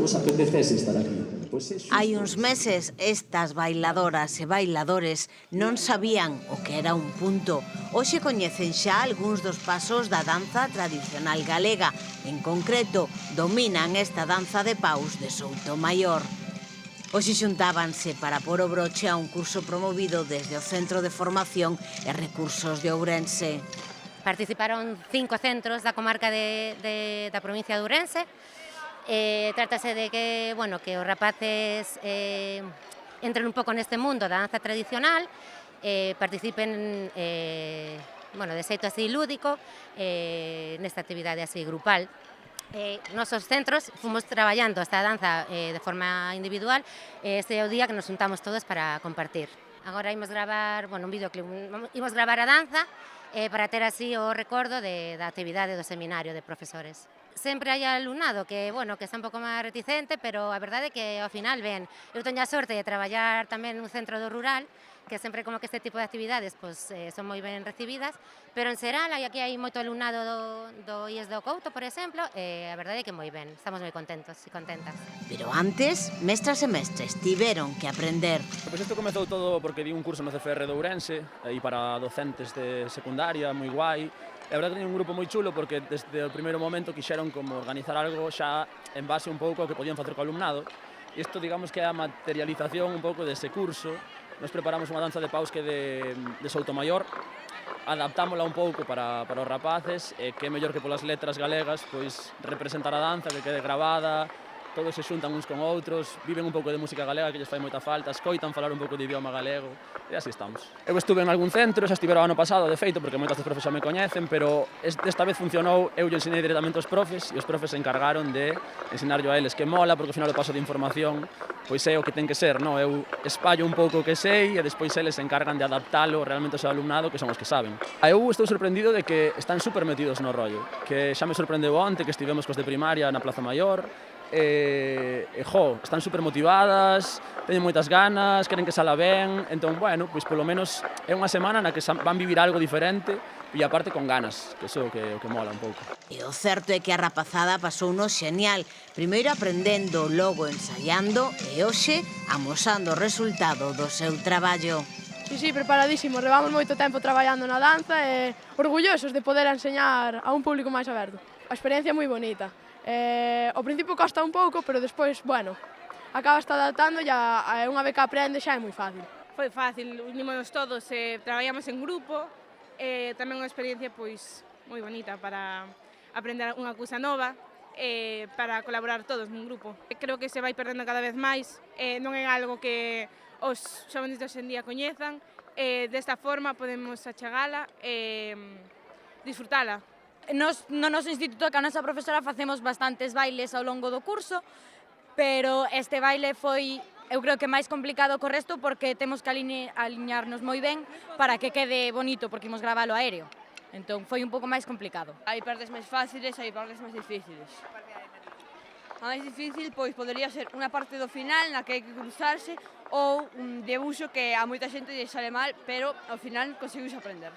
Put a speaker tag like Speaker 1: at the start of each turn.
Speaker 1: nos apetecese estar aquí.
Speaker 2: Hai uns meses, estas bailadoras e bailadores non sabían o que era un punto. Hoxe coñecen xa algúns dos pasos da danza tradicional galega. En concreto, dominan esta danza de paus de Soutomaior. Hoxe xuntábanse para pôr o broche a un curso promovido desde o Centro de Formación e Recursos de Ourense.
Speaker 3: Participaron 5 centros da comarca da provincia de Ourense. Trátase de que os rapaces entren un pouco neste mundo da danza tradicional, participen de xeito así lúdico nesta actividade así grupal. Nosos centros fomos traballando esta danza de forma individual e este é o día que nos juntamos todos para compartir. Agora imos gravar un videoclip, imos gravar a danza para ter así o recordo da actividade do seminario de profesores. Sempre hai alumnado que está un pouco máis reticente, pero a verdade é que ao final ven. Eu teño a sorte de traballar tamén nun centro do rural, que sempre como que este tipo de actividades son moi ben recibidas, pero en xeral aquí hai moito alumnado do IES do Couto, por exemplo, e a verdade é que moi ben, estamos moi contentos e contentas.
Speaker 2: Pero antes, mestras e mestres tiveron que aprender.
Speaker 4: Pois isto comezou todo porque di un curso no CFR de Ourense, aí para docentes de secundaria, moi guai. E a verdade que teñen un grupo moi chulo porque desde o primeiro momento quixeron como organizar algo xa en base un pouco ao que podían facer co alumnado. E isto, digamos, que é a materialización un pouco dese curso. Nos preparamos unha danza de paus que de Soutomaior, adaptámola un pouco para os rapaces, e que é mellor que polas letras galegas, pois representar a danza, que quede grabada, todos se xuntan uns con outros, viven un pouco de música galega que lles fai moita falta, escoitan falar un pouco de idioma galego, e así estamos. Eu estuve en algún centro, xa estivera o ano pasado, de feito, porque moitas dos profes xa me coñecen, pero esta vez funcionou, eu lle ensinei directamente aos profes, e os profes se encargaron de ensinarlo a eles, que mola, porque ao final o paso de información, pois é o que ten que ser, non? Eu espallo un pouco o que sei, e despois eles se encargan de adaptalo realmente ao seu alumnado, que son os que saben. Eu estou sorprendido de que están super metidos no rollo, que xa me sorprendeu onte, que estivemos cos de primaria na Plaza Maior, están super motivadas, teñen moitas ganas, queren que sala ben, entón, pois polo menos é unha semana na que van vivir algo diferente e aparte con ganas, que iso é o que mola un pouco.
Speaker 2: E o certo é que a rapazada pasounos xenial, primeiro aprendendo, logo ensaiando e hoxe amosando o resultado do seu traballo.
Speaker 5: Sí, preparadísimos, levamos moito tempo traballando na danza e orgullosos de poder enseñar a un público máis aberto. A experiencia é moi bonita. Ao principio costa un pouco, pero despois, acabas adaptando e unha vez que aprendes xa é moi fácil.
Speaker 6: Foi fácil, unimos todos, traballamos en grupo, tamén unha experiencia moi bonita para aprender unha cousa nova, para colaborar todos nun grupo. Creo que se vai perdendo cada vez máis, non é algo que os xóvenes de hoxe en día coñezan, desta forma podemos achegala e disfrutala.
Speaker 7: No noso instituto, que a nosa profesora, facemos bastantes bailes ao longo do curso, pero este baile foi, eu creo que máis complicado co resto porque temos que aliñarnos moi ben para que quede bonito, porque imos gravalo aéreo. Entón foi un pouco máis complicado.
Speaker 8: Hai partes máis fáciles, hai partes máis difíciles. A máis difícil, pois, podería ser unha parte do final na que hai que cruzarse ou un debuxo que a moita xente lle sale mal, pero ao final conseguimos aprender.